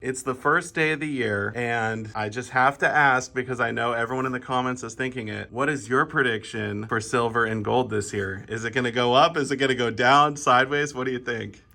It's the first day of the year, and I just have to ask because I know everyone in the comments is thinking it. What is your prediction for silver and gold this year? Is it going to go up? Is it going to go down, sideways? What do you think?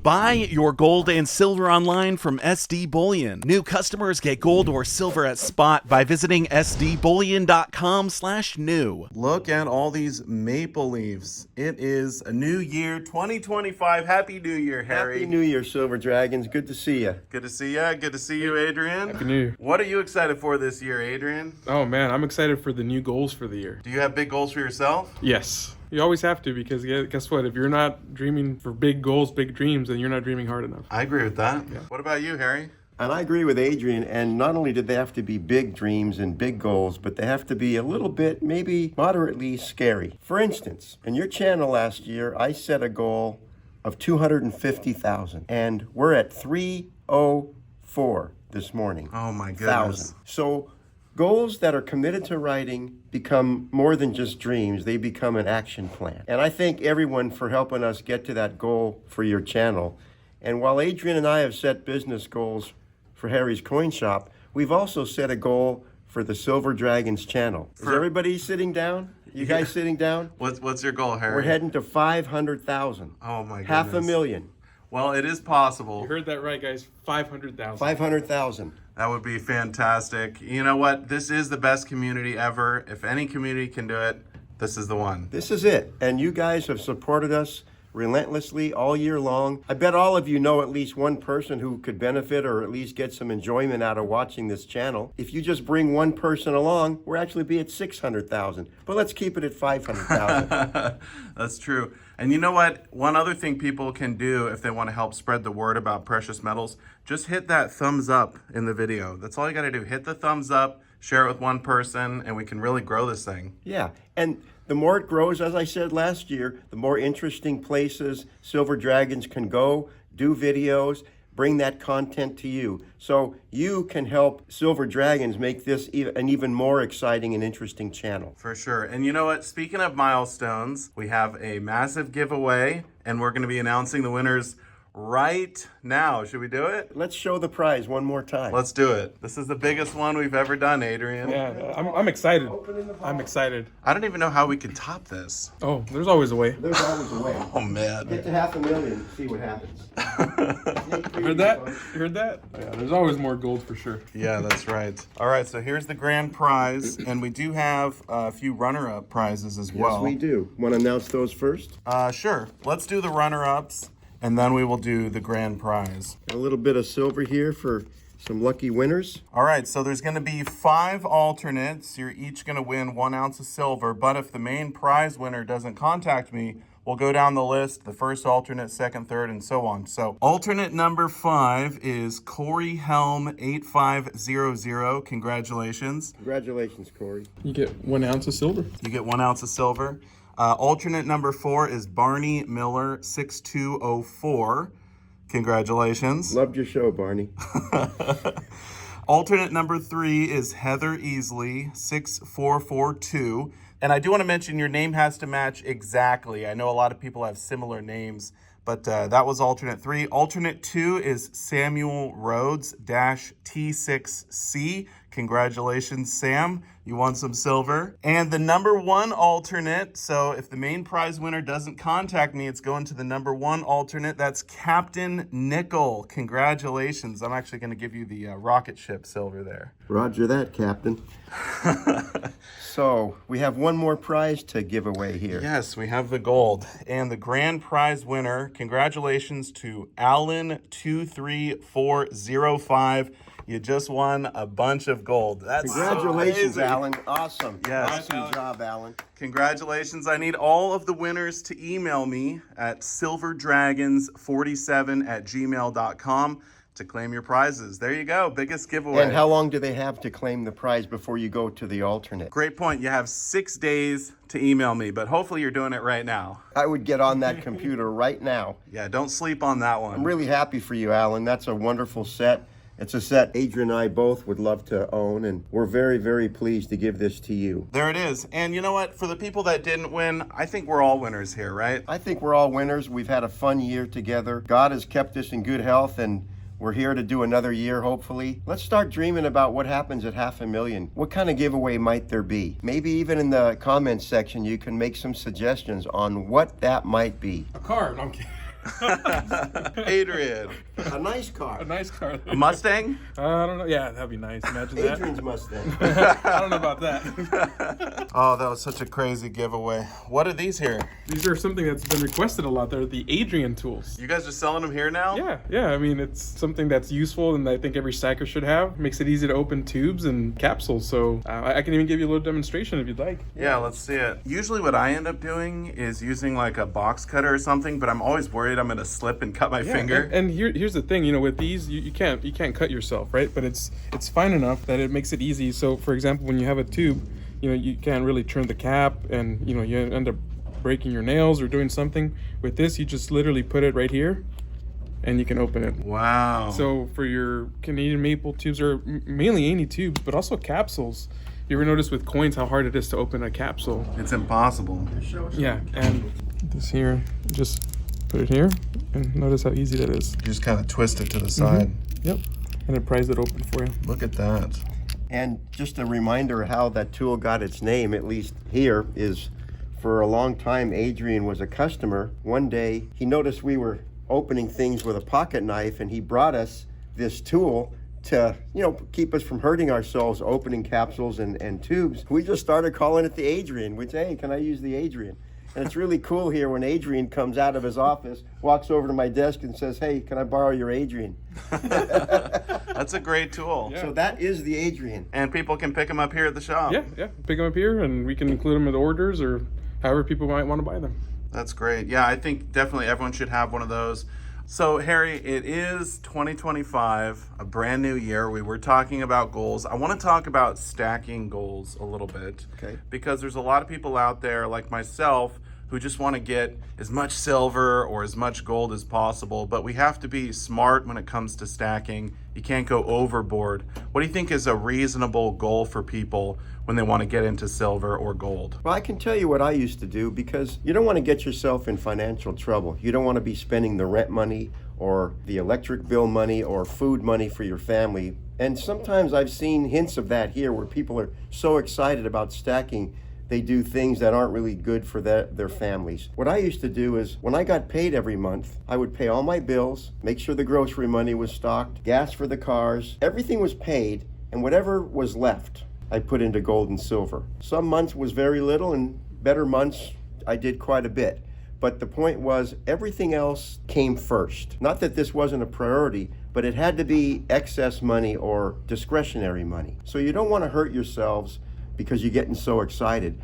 Buy your gold and silver online from SD Bullion. New customers get gold or silver at spot by visiting sdbullion.com/new. Look at all these maple leaves. It is a new year, 2025. Happy New Year, Harry. Happy New Year, Silver Dragons. Good to see you. Good to see you. Good to see you, Adrian. Happy New Year. What are you excited for this year, Adrian? Oh man, I'm excited for the new goals for the year. Do you have big goals for yourself? Yes. You always have to, because guess what? If you're not dreaming for big goals, big dreams, then you're not dreaming hard enough. I agree with that. Yeah. What about you, Harry? And I agree with Adrian, and not only do they have to be big dreams and big goals, but they have to be a little bit, maybe moderately scary. For instance, in your channel last year, I set a goal of 250,000, and we're at 304 this morning. Oh my goodness. So goals that are committed to writing become more than just dreams. They become an action plan. And I thank everyone for helping us get to that goal for your channel. And while Adrian and I have set business goals for Harry's Coin Shop, we've also set a goal for the Silver Dragons channel. Is everybody sitting down? You guys sitting down? What's your goal, Harry? We're heading to 500,000. Oh my goodness. 500,000. Well, it is possible. You heard that right, guys. 500,000. 500,000. That would be fantastic. You know what? This is the best community ever. If any community can do it, this is the one. This is it. And you guys have supported us relentlessly all year long. I bet all of you know at least one person who could benefit or at least get some enjoyment out of watching this channel. If you just bring one person along, we'll actually be at 600,000. But let's keep it at 500,000. That's true. And you know what? One other thing people can do if they want to help spread the word about precious metals, just hit that thumbs up in the video. That's all you got to do. Hit the thumbs up, share it with one person, and we can really grow this thing. Yeah. And the more it grows, as I said last year, the more interesting places Silver Dragons can go, do videos, bring that content to you. So you can help Silver Dragons make this an even more exciting and interesting channel. For sure. And you know what? Speaking of milestones, we have a massive giveaway, and we're going to be announcing the winners right now. Should we do it? Let's show the prize one more time. Let's do it. This is the biggest one we've ever done, Adrian. Yeah, I'm excited. I'm excied. I don't even know how we could top this. Oh, there's always a way. There's always a way. Oh, man. Get to 500,000, see what happens. Heard that? You heard that? Yeah, there's always more gold for sure. Yeah, that's right. All right, so here's the grand prize, and we do have a few runner-up prizes as well. Yes, we do. Want to announce those first? Sure. Let's do the runner-ups, and then we will do the grand prize. A little bit of silver here for some lucky winners. All right, so there's going to be 5 alternates. You're each going to win 1 ounce of silver, but if the main prize winner doesn't contact me, we'll go down the list, the first alternate, second, third, and so on. So alternate number 5 is Corey Helm 8500. Congratulations. Congratulations, Corey. You get 1 ounce of silver. You get 1 ounce of silver. Alternate number 4 is Barney Miller 6204. Congratulations. Loved your show, Barney. Alternate number 3 is Heather Easley 6442. And I do want to mention your name has to match exactly. I know a lot of people have similar names, but that was alternate 3. Alternate 2 is Samuel Rhodes T6C. Congratulations, Sam. You won some silver. And the number 1 alternate, so if the main prize winner doesn't contact me, it's going to the number 1 alternate. That's Captain Nickel. Congratulations. I'm actually going to give you the rocket ship silver there. Roger that, Captain. So we have one more prize to give away here. Yes, we have the gold. And the grand prize winner, congratulations to Alan23405. You just won a bunch of gold. That's Congratulations, so Alan. Awesome. Yes. Awesome job, Alan. Congratulations. I need all of the winners to email me at silverdragons47@gmail.com to claim your prizes. There you go. Biggest giveaway. And how long do they have to claim the prize before you go to the alternate? Great point. You have 6 days to email me, but hopefully you're doing it right now. I would get on that computer right now. Yeah, don't sleep on that one. I'm really happy for you, Alan. That's a wonderful set. It's a set Adrian and I both would love to own, and we're very, very pleased to give this to you. There it is. And you know what? For the people that didn't win, I think we're all winners here, right? I think we're all winners. We've had a fun year together. God has kept us in good health, and we're here to do another year, hopefully. Let's start dreaming about what happens at $500,000. What kind of giveaway might there be? Maybe even in the comments section, you can make some suggestions on what that might be. A car. No, I'm kidding. Adrian. A nice car. A nice car. A Mustang? I don't know. Yeah, that'd be nice. Imagine that. Adrian's Mustang. I don't know about that. Oh, that was such a crazy giveaway. What are these here? These are something that's been requested a lot. They're the Adrian tools. You guys are selling them here now? Yeah. I mean, it's something that's useful, and I think every stacker should have. Makes it easy to open tubes and capsules. So I can even give you a little demonstration if you'd like. Yeah, let's see it. Usually what I end up doing is using like a box cutter or something, but I'm always worried I'm gonna slip and cut my finger. And here's the thing, with these you can't cut yourself, right? But it's fine enough that it makes it easy. So for example, when you have a tube, you can't really turn the cap, and you end up breaking your nails or doing something. With this, you just literally put it right here, and you can open it. Wow. So for your Canadian maple tubes, or mainly any tubes, but also capsules. You ever notice with coins how hard it is to open a capsule? It's impossible. Yeah, and this here, just put it here, and notice how easy that is. You just kind of twist it to the side. Yep, and it pries it open for you. Look at that. And just a reminder how that tool got its name, at least here, is for a long time Adrian was a customer. One day he noticed we were opening things with a pocket knife, and he brought us this tool to keep us from hurting ourselves opening capsules and tubes. We just started calling it the Adrian, which, hey, can I use the Adrian? And it's really cool here when Adrian comes out of his office, walks over to my desk and says, hey, can I borrow your Adrian? That's a great tool. Yeah. So that is the Adrian. And people can pick them up here at the shop. Yeah, pick them up here, and we can include them in the orders or however people might want to buy them. That's great. Yeah, I think definitely everyone should have one of those. So, Harry, it is 2025, a brand new year. We were talking about goals. I want to talk about stacking goals a little bit. Okay. Because there's a lot of people out there, like myself, who just want to get as much silver or as much gold as possible, but we have to be smart when it comes to stacking. You can't go overboard. What do you think is a reasonable goal for people when they want to get into silver or gold? Well, I can tell you what I used to do, because you don't want to get yourself in financial trouble. You don't want to be spending the rent money or the electric bill money or food money for your family. And sometimes I've seen hints of that here, where people are so excited about stacking they do things that aren't really good for their families. What I used to do is, when I got paid every month, I would pay all my bills, make sure the grocery money was stocked, gas for the cars, everything was paid, and whatever was left, I put into gold and silver. Some months was very little, and better months, I did quite a bit. But the point was, everything else came first. Not that this wasn't a priority, but it had to be excess money or discretionary money. So you don't want to hurt yourselves because you're getting so excited.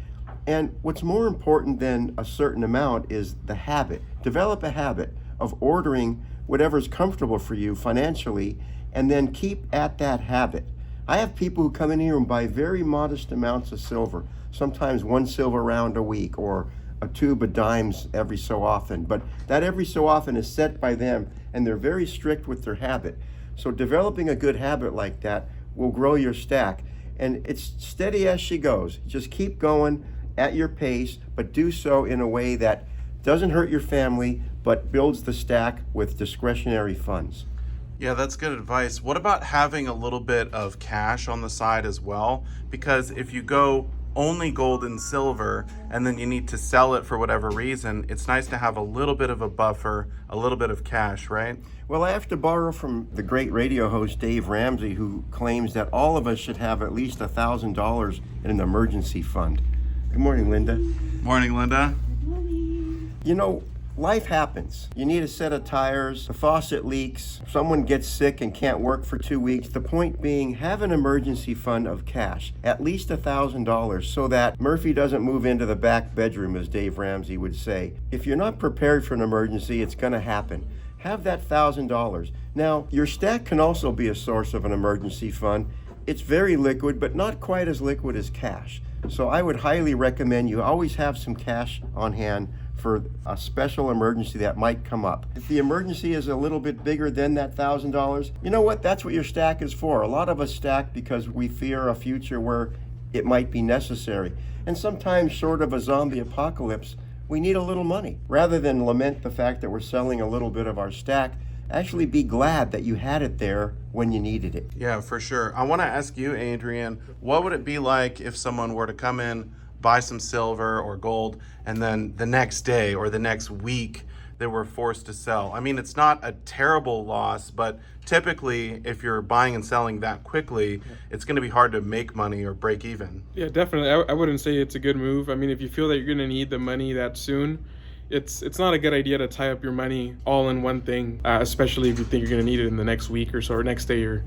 And what's more important than a certain amount is the habit. Develop a habit of ordering whatever's comfortable for you financially, and then keep at that habit. I have people who come in here and buy very modest amounts of silver, sometimes 1 silver round a week or a tube of dimes every so often. But that every so often is set by them, and they're very strict with their habit. So developing a good habit like that will grow your stack. And it's steady as she goes. Just keep going at your pace, but do so in a way that doesn't hurt your family, but builds the stack with discretionary funds. Yeah, that's good advice. What about having a little bit of cash on the side as well? Because if you go only gold and silver and then you need to sell it for whatever reason, it's nice to have a little bit of a buffer, a little bit of cash, right? Well, I have to borrow from the great radio host Dave Ramsey, who claims that all of us should have at least $1,000 in an emergency fund. Good morning, Linda. Morning, Linda. You know, life happens. You need a set of tires, the faucet leaks, someone gets sick and can't work for 2 weeks. The point being, have an emergency fund of cash, at least $1,000, so that Murphy doesn't move into the back bedroom, as Dave Ramsey would say. If you're not prepared for an emergency, it's going to happen. Have that $1,000. Now, your stack can also be a source of an emergency fund. It's very liquid, but not quite as liquid as cash. So I would highly recommend you always have some cash on hand for a special emergency that might come up. If the emergency is a little bit bigger than that $1,000, you know what? That's what your stack is for. A lot of us stack because we fear a future where it might be necessary. And sometimes, short of a zombie apocalypse, we need a little money. Rather than lament the fact that we're selling a little bit of our stack, actually be glad that you had it there when you needed it. Yeah, for sure. I want to ask you, Adrian, what would it be like if someone were to come in, buy some silver or gold, and then the next day or the next week they were forced to sell? I mean, it's not a terrible loss, but typically if you're buying and selling that quickly, it's going to be hard to make money or break even. Yeah, definitely. I wouldn't say it's a good move. I mean, if you feel that you're going to need the money that soon, it's not a good idea to tie up your money all in one thing, especially if you think you're going to need it in the next week or so, or next day, or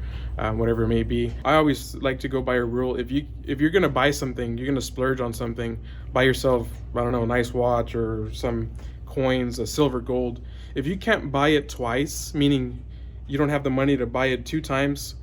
whatever it may be. I always like to go by a rule. If you're going to buy something, you're going to splurge on something, buy yourself, I don't know, a nice watch or some coins, a silver, gold. If you can't buy it twice, meaning you don't have the money to buy it 2 times,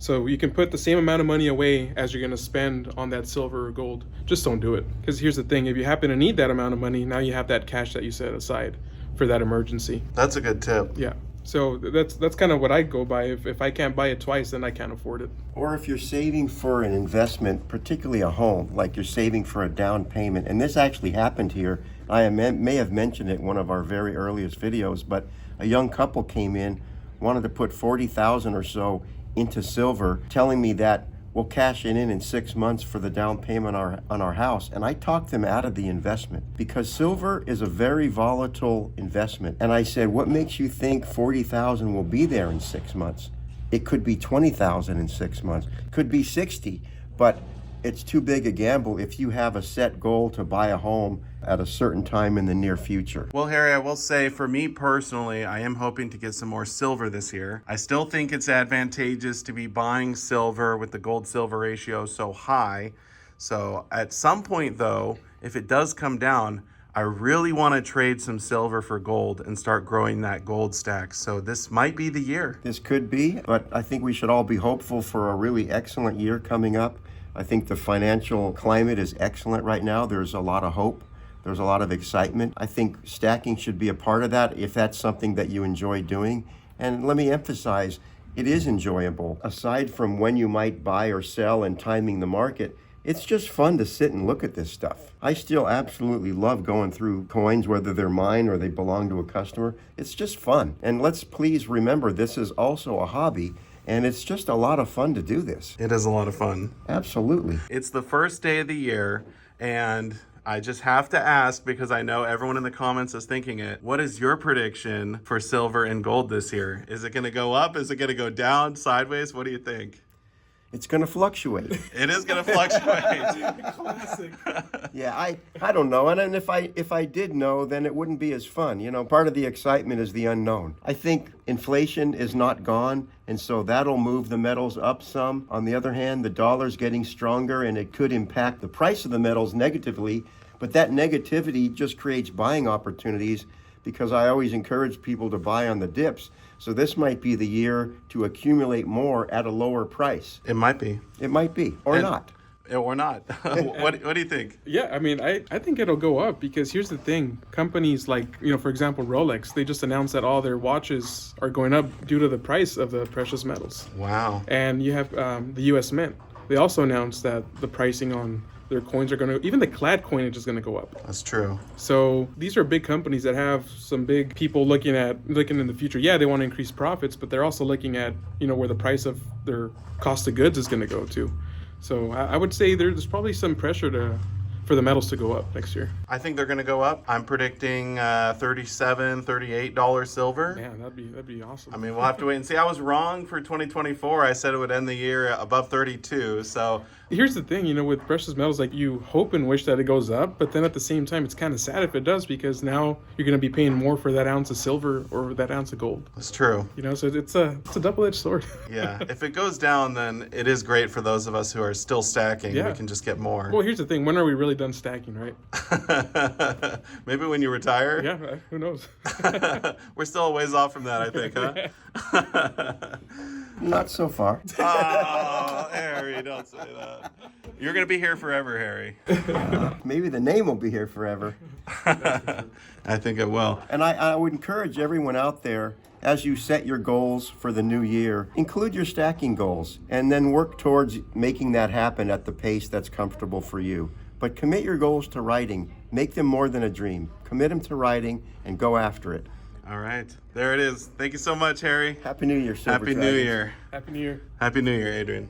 so you can put the same amount of money away as you're going to spend on that silver or gold, just don't do it. Because here's the thing, if you happen to need that amount of money, now you have that cash that you set aside for that emergency. That's a good tip. Yeah. So that's kind of what I go by. If I can't buy it twice, then I can't afford it. Or if you're saving for an investment, particularly a home, like you're saving for a down payment, and this actually happened here. I may have mentioned it in one of our very earliest videos, but a young couple came in, wanted to put $40,000 or so into silver, telling me that we'll cash it in 6 months for the down payment on our house. And I talked them out of the investment because silver is a very volatile investment. And I said, what makes you think 40,000 will be there in 6 months? It could be 20,000 in 6 months, could be 60, but it's too big a gamble if you have a set goal to buy a home at a certain time in the near future. Well, Harry, I will say for me personally, I am hoping to get some more silver this year. I still think it's advantageous to be buying silver with the gold-silver ratio so high. So at some point though, if it does come down, I really want to trade some silver for gold and start growing that gold stack. So this might be the year. This could be, but I think we should all be hopeful for a really excellent year coming up. I think the financial climate is excellent right now. There's a lot of hope. There's a lot of excitement. I think stacking should be a part of that if that's something that you enjoy doing. And let me emphasize, it is enjoyable. Aside from when you might buy or sell and timing the market, it's just fun to sit and look at this stuff. I still absolutely love going through coins, whether they're mine or they belong to a customer. It's just fun. And let's please remember, this is also a hobby. And it's just a lot of fun to do this. It is a lot of fun. Absolutely. It's the first day of the year, and I just have to ask, because I know everyone in the comments is thinking it, what is your prediction for silver and gold this year? Is it going to go up? Is it going to go down, sideways? What do you think? It's going to fluctuate. It is going to fluctuate. Classic. Yeah, I don't know. And if I did know, then it wouldn't be as fun. You know, part of the excitement is the unknown. I think inflation is not gone, and so that'll move the metals up some. On the other hand, the dollar's getting stronger, and it could impact the price of the metals negatively, but that negativity just creates buying opportunities because I always encourage people to buy on the dips. So this might be the year to accumulate more at a lower price. It might be. It might be, or not. Or not. What do you think? Yeah, I mean, I think it'll go up because here's the thing. Companies like, for example, Rolex, they just announced that all their watches are going up due to the price of the precious metals. Wow. And you have the U.S. Mint. They also announced that the pricing on their coins are going to, even the clad coinage is going to go up. That's true. So these are big companies that have some big people looking in the future. Yeah, they want to increase profits, but they're also looking at, where the price of their cost of goods is going to go to. So I would say there's probably some pressure for the metals to go up next year. I think they're going to go up. I'm predicting $37, $38 silver. Yeah, that'd be awesome. I mean, we'll have to wait and see. I was wrong for 2024. I said it would end the year above 32. So here's the thing, with precious metals, like you hope and wish that it goes up, but then at the same time, it's kind of sad if it does because now you're going to be paying more for that ounce of silver or that ounce of gold. That's true. So it's a double-edged sword. Yeah, if it goes down, then it is great for those of us who are still stacking. Yeah. We can just get more. Well, here's the thing. When are we really done stacking, right? Maybe when you retire? Yeah, who knows? We're still a ways off from that, I think, huh? Not so far. Oh, Harry, don't say that. You're going to be here forever, Harry. Maybe the name will be here forever. I think it will. And I would encourage everyone out there, as you set your goals for the new year, include your stacking goals and then work towards making that happen at the pace that's comfortable for you. But commit your goals to writing. Make them more than a dream. Commit them to writing and go after it. All right. There it is. Thank you so much, Harry. Happy New Year, Silver Happy New Dragons. Year. Happy New Year. Happy New Year, Adrian.